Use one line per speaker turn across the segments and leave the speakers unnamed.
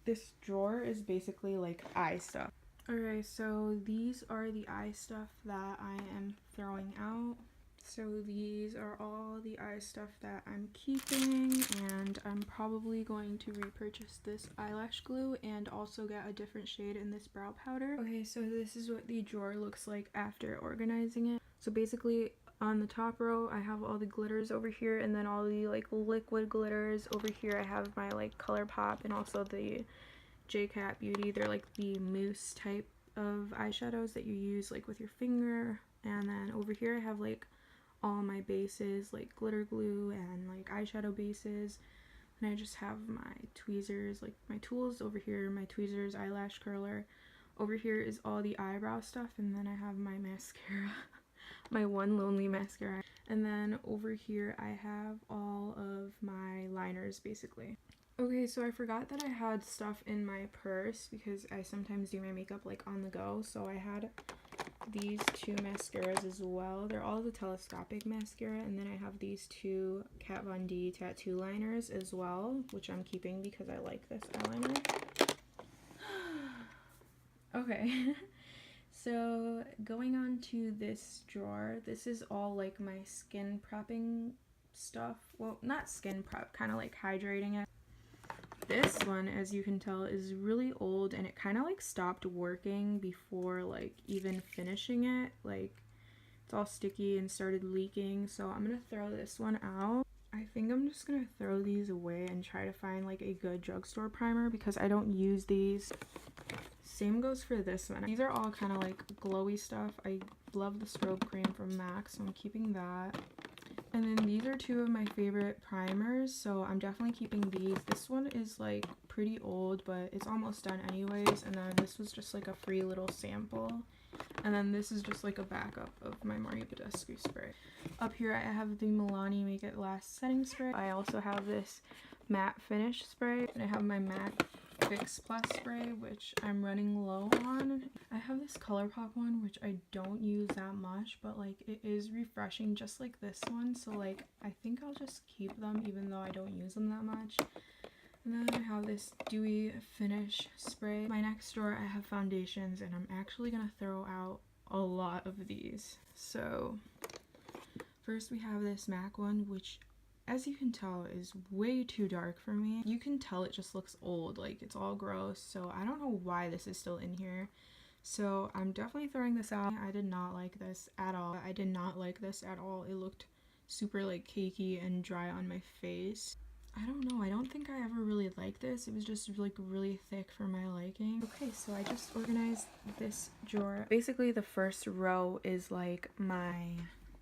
This drawer is basically like eye stuff. Alright, so these are the eye stuff that I am throwing out. So these are all the eye stuff that I'm keeping, and I'm probably going to repurchase this eyelash glue and also get a different shade in this brow powder. Okay, so this is what the drawer looks like after organizing it. So basically on the top row I have all the glitters over here, and then all the like liquid glitters over here. I have my like ColourPop and also the J-Cat Beauty. They're like the mousse type of eyeshadows that you use like with your finger. And then over here I have like all my bases, like glitter glue and like eyeshadow bases. And I just have my tweezers, like my tools over here, my tweezers, eyelash curler. Over here is all the eyebrow stuff, and then I have my mascara, my One Lonely mascara. And then over here I have all of my liners basically. Okay, so I forgot that I had stuff in my purse because I sometimes do my makeup like on the go. So I had these two mascaras as well. They're all the telescopic mascara, and then I have these two Kat Von D tattoo liners as well, which I'm keeping because I like this eyeliner. Okay. So going on to this drawer, this is all like my skin prepping stuff. Well, not skin prep, kind of like hydrating it. This one, as you can tell, is really old, and it kind of like stopped working before like even finishing it. Like it's all sticky and started leaking, so I'm gonna throw this one out. I think I'm just gonna throw these away and try to find like a good drugstore primer because I don't use these. Same goes for this one. These are all kind of like glowy stuff. I love the strobe cream from MAC, so I'm keeping that. And then these are two of my favorite primers, so I'm definitely keeping these. This one is like pretty old, but it's almost done anyways. And then this was just like a free little sample. And then this is just like a backup of my Mario Badescu spray. Up here I have the Milani Make It Last setting spray. I also have this matte finish spray, and I have my matte Fix Plus spray, which I'm running low on. I have this ColourPop one, which I don't use that much, but like it is refreshing just like this one, so like I think I'll just keep them even though I don't use them that much. And then I have this dewy finish spray. My next drawer I have foundations, and I'm actually gonna throw out a lot of these. So first we have this MAC one, which as you can tell is way too dark for me. You can tell it just looks old, like it's all gross, so I don't know why this is still in here. So I'm definitely throwing this out. I did not like this at all. I did not like this at all. It looked super like cakey and dry on my face. I don't know, I don't think I ever really liked this. It was just like really thick for my liking. Okay, so I just organized this drawer. Basically the first row is like my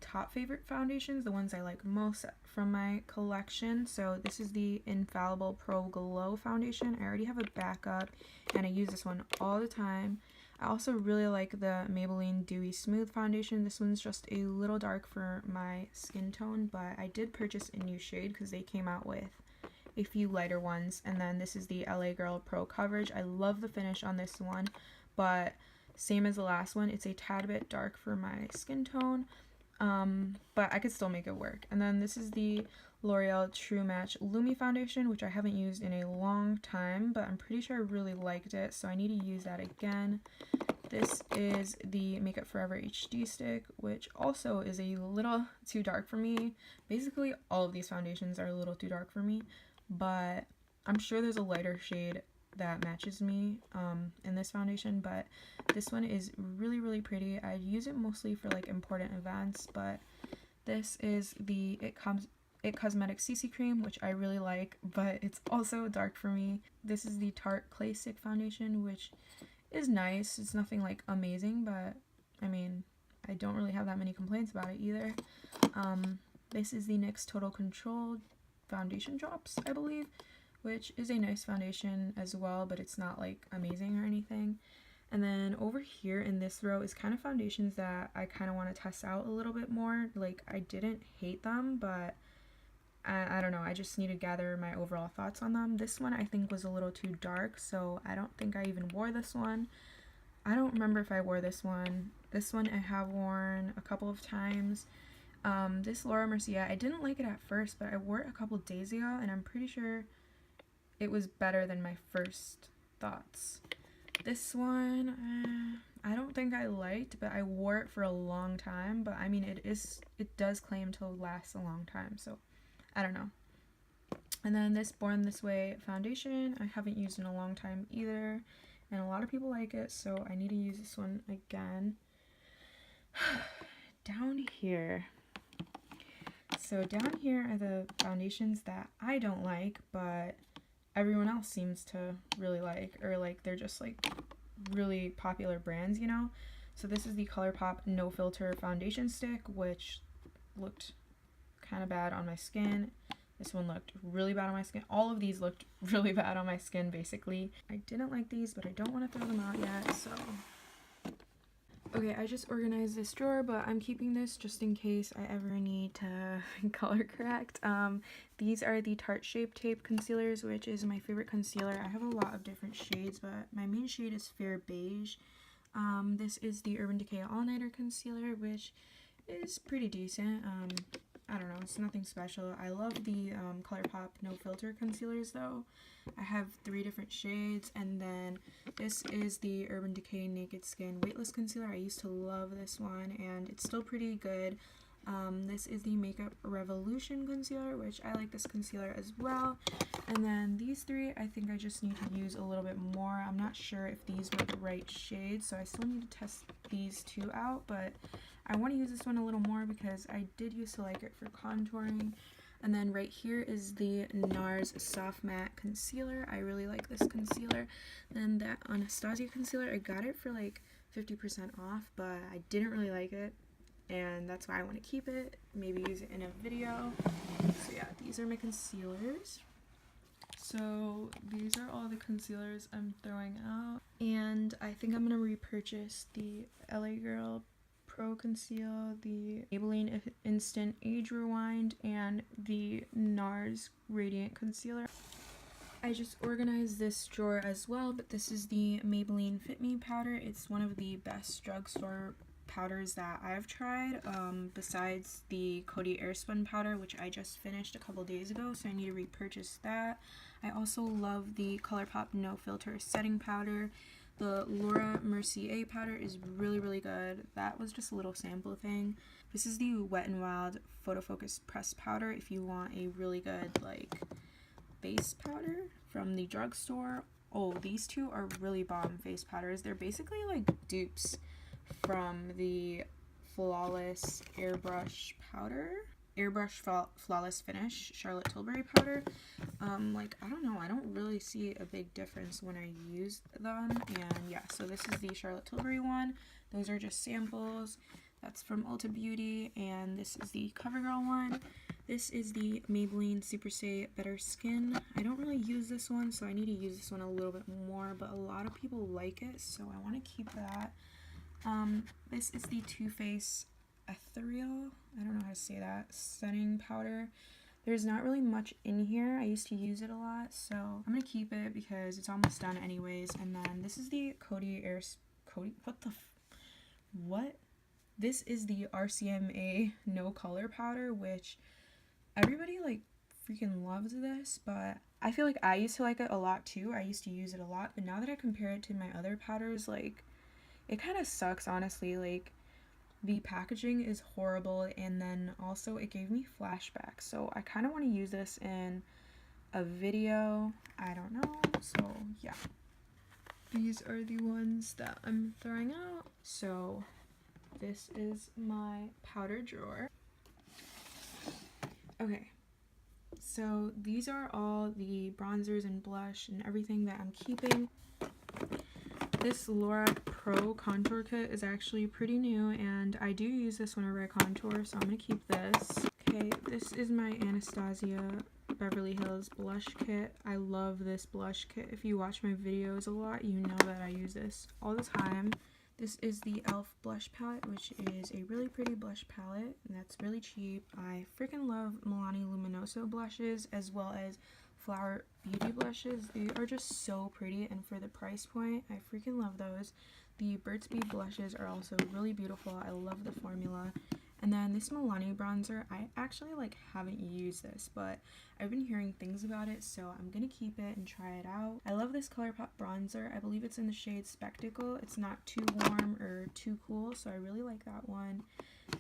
top favorite foundations, the ones I like most from my collection. So this is the Infallible Pro Glow foundation. I already have a backup and I use this one all the time. I also really like the Maybelline Dewy Smooth foundation. This one's just a little dark for my skin tone, but I did purchase a new shade because they came out with a few lighter ones. And then this is the LA Girl Pro Coverage. I love the finish on this one, but same as the last one, it's a tad bit dark for my skin tone. But I could still make it work. And then this is the L'Oreal True Match Lumi foundation, which I haven't used in a long time, but I'm pretty sure I really liked it, so I need to use that again. This is the Makeup Forever HD stick, which also is a little too dark for me. Basically all of these foundations are a little too dark for me, but I'm sure there's a lighter shade that matches me in this foundation, but this one is really pretty. I use it mostly for like important events, but this is the It Cosmetics CC cream, which I really like, but it's also dark for me. This is the Tarte Clay Stick foundation, which is nice. It's nothing like amazing, but I mean, I don't really have that many complaints about it either. This is the NYX Total Control foundation drops, I believe, which is a nice foundation as well, but it's not like amazing or anything. And then over here in this row is kind of foundations that I kind of want to test out a little bit more. Like, I didn't hate them, but I don't know, I just need to gather my overall thoughts on them. This one I think was a little too dark, so I don't think I even wore this one. I don't remember if I wore this one. This one I have worn a couple of times. This Laura Mercier, I didn't like it at first, but I wore it a couple days ago, and I'm pretty sure it was better than my first thoughts. This one, I don't think I liked, but I wore it for a long time. But I mean, it does claim to last a long time, so I don't know. And then this Born This Way foundation, I haven't used in a long time either, and a lot of people like it, so I need to use this one again. Down here. So down here are the foundations that I don't like, but everyone else seems to really like, or like they're just like really popular brands, you know? So this is the ColourPop No Filter Foundation Stick, which looked kind of bad on my skin. This one looked really bad on my skin. All of these looked really bad on my skin, basically. I didn't like these, but I don't want to throw them out yet, so... Okay, I just organized this drawer, but I'm keeping this just in case I ever need to color correct. These are the Tarte Shape Tape concealers, which is my favorite concealer. I have a lot of different shades, but my main shade is Fair Beige. This is the Urban Decay All Nighter concealer, which is pretty decent. I don't know, it's nothing special. I love the ColourPop No Filter concealers though. I have 3 different shades, and then this is the Urban Decay Naked Skin Weightless Concealer. I used to love this one, and it's still pretty good. This is the Makeup Revolution concealer, which I like this concealer as well. And then these 3, I think I just need to use a little bit more. I'm not sure if these were the right shades, so I still need to test these 2 out, but I want to use this one a little more because I did used to like it for contouring. And then right here is the NARS Soft Matte Concealer. I really like this concealer. Then that Anastasia concealer, I got it for like 50% off, but I didn't really like it, and that's why I want to keep it, maybe use it in a video. So yeah, these are my concealers. So these are all the concealers I'm throwing out, and I think I'm gonna repurchase the LA Girl Pro Conceal, the Maybelline Instant Age Rewind, and the NARS Radiant Concealer. I just organized this drawer as well, but this is the Maybelline Fit Me powder. It's one of the best drugstore powders that I've tried, besides the Coty Airspun powder, which I just finished a couple days ago, so I need to repurchase that. I also love the ColourPop No Filter setting powder. The Laura Mercier powder is really, really good. That was just a little sample thing. This is the Wet n Wild Photo Focus Press powder if you want a really good, like, face powder from the drugstore. Oh, these 2 are really bomb face powders. They're basically like dupes from the Flawless Airbrush Flawless Finish Charlotte Tilbury powder. Like, I don't know, I don't really see a big difference when I use them. And yeah, so this is the Charlotte Tilbury one. Those are just samples. That's from Ulta Beauty. And this is the CoverGirl one. This is the Maybelline Super Stay Better Skin. I don't really use this one, so I need to use this one a little bit more, but a lot of people like it, so I want to keep that. This is the Too Faced Ethereal, I don't know how to say that, setting powder. There's not really much in here. I used to use it a lot, so I'm gonna keep it because it's almost done anyways. And then this is the This is the RCMA No Color powder, which everybody like freaking loves this, but I feel like I used to like it a lot too. I used to use it a lot, but now that I compare it to my other powders, like, it kind of sucks, honestly. Like, the packaging is horrible, and then also it gave me flashbacks, so I kind of want to use this in a video. I don't know, so yeah. These are the ones that I'm throwing out. So this is my powder drawer. Okay, so these are all the bronzers and blush and everything that I'm keeping. This Laura Pro Contour Kit is actually pretty new, and I do use this whenever I contour, so I'm going to keep this. Okay, this is my Anastasia Beverly Hills Blush Kit. I love this blush kit. If you watch my videos a lot, you know that I use this all the time. This is the e.l.f. blush palette, which is a really pretty blush palette, and that's really cheap. I freaking love Milani Luminoso blushes, as well as Flower Beauty blushes. They are just so pretty, and for the price point, I freaking love those. The Burt's Bees blushes are also really beautiful. I love the formula. And then this Milani bronzer, I actually like haven't used this, but I've been hearing things about it, so I'm gonna keep it and try it out. I love this ColourPop bronzer. I believe it's in the shade Spectacle. It's not too warm or too cool, so I really like that one.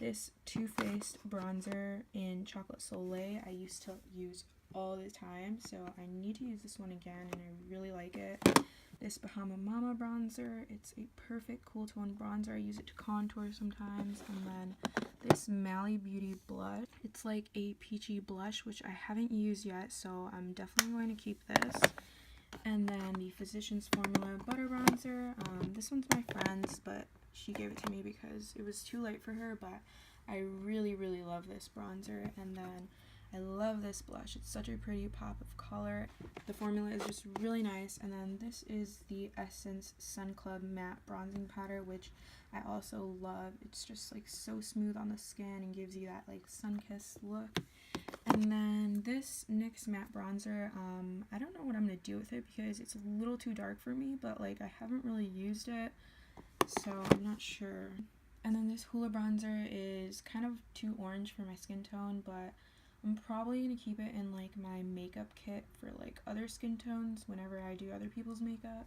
This Too Faced bronzer in Chocolate Soleil I used to use all the time, so I need to use this one again, and I really like it. This Bahama Mama bronzer, it's a perfect cool tone bronzer. I use it to contour sometimes. And then this Mally Beauty blush, it's like a peachy blush, which I haven't used yet, so I'm definitely going to keep this. And then the Physicians Formula butter bronzer. This one's my friend's, but she gave it to me because it was too light for her, but I really love this bronzer. And then I love this blush. It's such a pretty pop of color. The formula is just really nice. And then this is the Essence Sun Club Matte Bronzing Powder, which I also love. It's just like so smooth on the skin and gives you that like sun-kissed look. And then this NYX Matte Bronzer, I don't know what I'm going to do with it because it's a little too dark for me, but like I haven't really used it, so I'm not sure. And then this Hoola Bronzer is kind of too orange for my skin tone, but I'm probably going to keep it in like my makeup kit for like other skin tones whenever I do other people's makeup.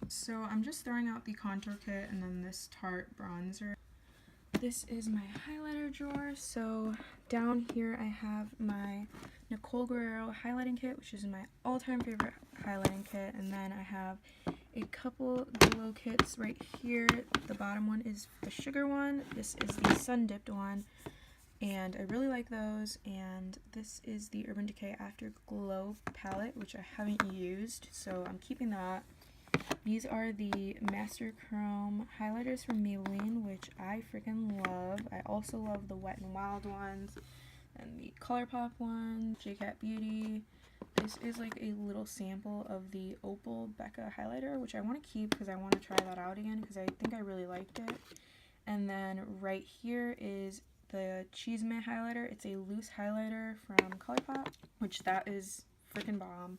So I'm just throwing out the contour kit and then this Tarte bronzer. This is my highlighter drawer. So down here I have my Nicole Guerrero highlighting kit, which is my all-time favorite highlighting kit. And then I have a couple glow kits right here. The bottom one is the sugar one. This is the sun dipped one, and I really like those. And this is the Urban Decay Afterglow palette, which I haven't used, so I'm keeping that. These are the Master Chrome highlighters from Maybelline, which I freaking love. I also love the Wet n Wild ones and the ColourPop ones, JCat Beauty. This is like a little sample of the Opal Becca highlighter, which I want to keep because I want to try that out again because I think I really liked it. And then right here is the Cheese Mint highlighter. It's a loose highlighter from ColourPop, which that is freaking bomb.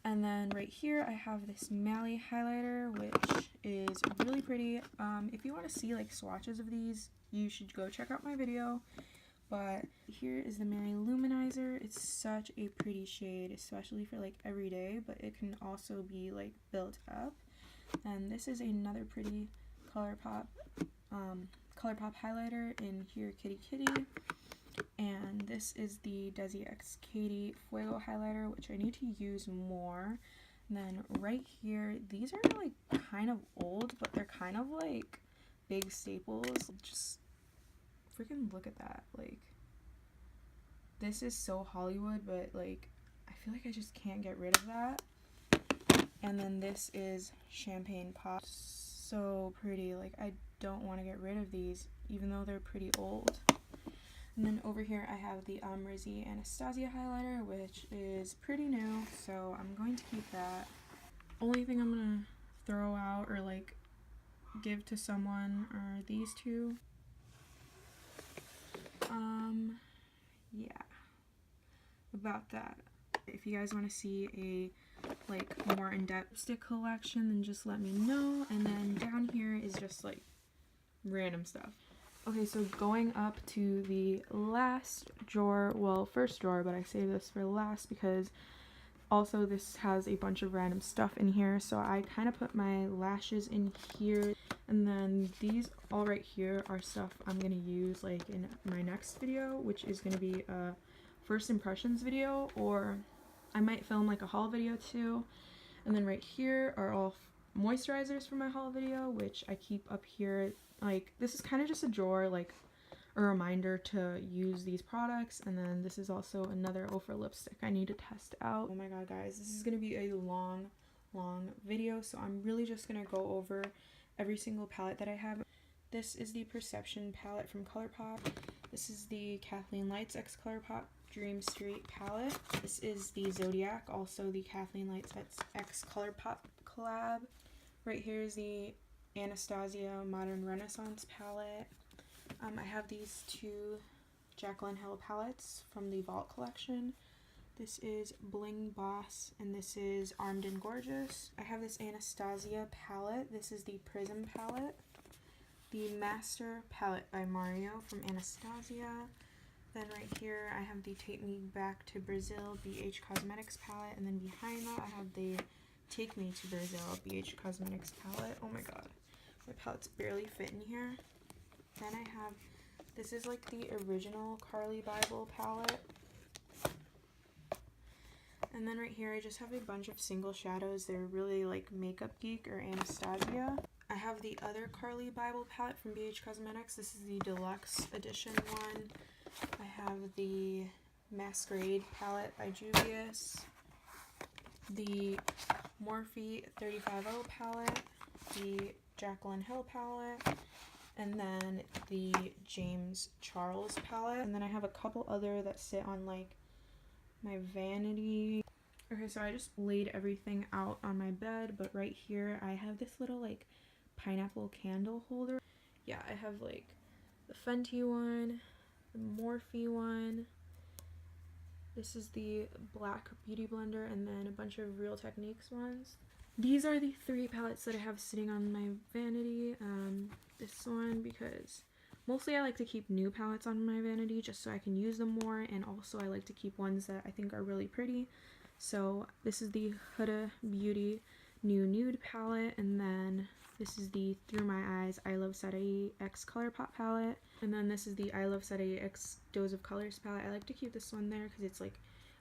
And then right here I have this Mally highlighter, which is really pretty. If you want to see like swatches of these, you should go check out my video. But here is the Mary Luminizer. It's such a pretty shade, especially for like everyday, but it can also be like built up. And this is another pretty ColourPop highlighter in here, Kitty Kitty. And this is the Desi X Katy Fuego highlighter, which I need to use more. And then right here, these are like kind of old, but they're kind of like big staples. Just freaking look at that. Like, this is so Hollywood, but like I feel like I just can't get rid of that. And then this is Champagne Pop. So pretty. Like, I don't want to get rid of these even though they're pretty old. And then over here I have the Rizzi Anastasia highlighter, which is pretty new, so I'm going to keep that. Only thing I'm gonna throw out or like give to someone are these two. Yeah, about that. If you guys want to see a like more in-depth stick collection, then just let me know. And then down here is just like random stuff. Okay, so going up to the last drawer, well, first drawer, but I saved this for last because also this has a bunch of random stuff in here. So I kind of put my lashes in here, and then these all right here are stuff I'm going to use like in my next video, which is going to be a first impressions video, or I might film like a haul video too. And then right here are all moisturizers for my haul video, which I keep up here. Like, this is kind of just a drawer, like a reminder to use these products. And then this is also another Ofra lipstick I need to test out. Oh my god, guys, this is gonna be a long video, so I'm really just gonna go over every single palette that I have. This is the Perception palette from ColourPop. This is the Kathleen Lights x ColourPop Dream Street palette. This is the Zodiac, also the Kathleen Lights x ColourPop collab. Right here is the Anastasia Modern Renaissance palette. I have these two Jaclyn Hill palettes from the Vault collection. This is Bling Boss and this is Armed and Gorgeous. I have this Anastasia palette. This is the Prism palette. the Master palette by Mario from Anastasia. Then right here I have the Take Me Back to Brazil BH Cosmetics palette, and then behind that I have the Take Me to Brazil BH Cosmetics palette. Oh my god, my palettes barely fit in here. Then I have, this is like the original Carly Bible palette. And then right here I just have a bunch of single shadows. They're really like Makeup Geek or Anastasia. I have the other Carly Bible palette from BH Cosmetics. This is the deluxe edition one. I have the Masquerade palette by Juvia's, the Morphe 350 palette, the Jaclyn Hill palette, and then the James Charles palette. And then I have a couple other that sit on like my vanity. Okay, so I just laid everything out on my bed, but right here I have this little like pineapple candle holder. Yeah, I have like the Fenty one, the Morphe one, this is the Black Beauty Blender, and then a bunch of Real Techniques ones. These are the 3 palettes that I have sitting on my vanity. This one, because mostly I like to keep new palettes on my vanity just so I can use them more, and also I like to keep ones that I think are really pretty. So this is the Huda Beauty New Nude palette, and then this is the Through My Eyes I Love Sarai X Colourpop palette, and then this is the I Love Sarai X Dose of Colors palette. I like to keep this one there because it's like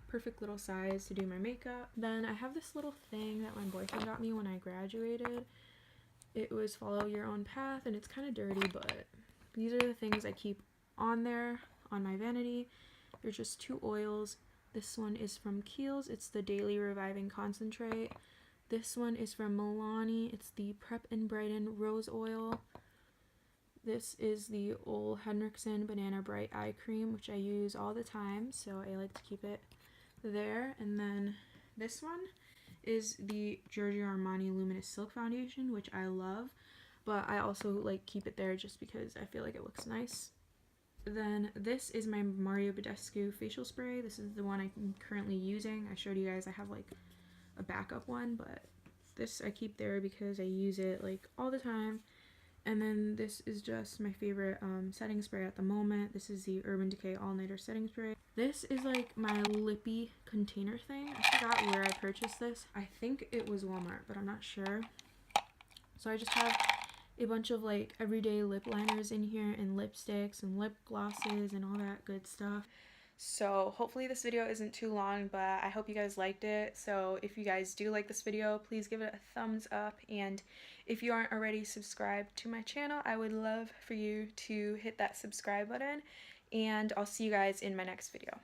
perfect little size to do my makeup. Then I have this little thing that my boyfriend got me when I graduated. It was Follow Your Own Path, and it's kind of dirty, but these are the things I keep on there on my vanity. They're just 2 oils. This one is from Kiehl's. It's the Daily Reviving Concentrate. This one is from Milani. It's the Prep and Brighten Rose Oil. This is the Ole Henriksen Banana Bright Eye Cream, which I use all the time, so I like to keep it there. And then this one is the Giorgio Armani Luminous Silk Foundation, which I love, but I also like keep it there just because I feel like it looks nice. Then this is my Mario Badescu facial spray. This is the one I'm currently using. I showed you guys I have like a backup one, but this I keep there because I use it like all the time. And then this is just my favorite setting spray at the moment. This is the Urban Decay All Nighter Setting Spray. This is like my lippy container thing. I forgot where I purchased this. I think it was Walmart, but I'm not sure. So I just have a bunch of like everyday lip liners in here, and lipsticks and lip glosses and all that good stuff. So hopefully this video isn't too long, but I hope you guys liked it. So if you guys do like this video, please give it a thumbs up, and if you aren't already subscribed to my channel, I would love for you to hit that subscribe button, and I'll see you guys in my next video.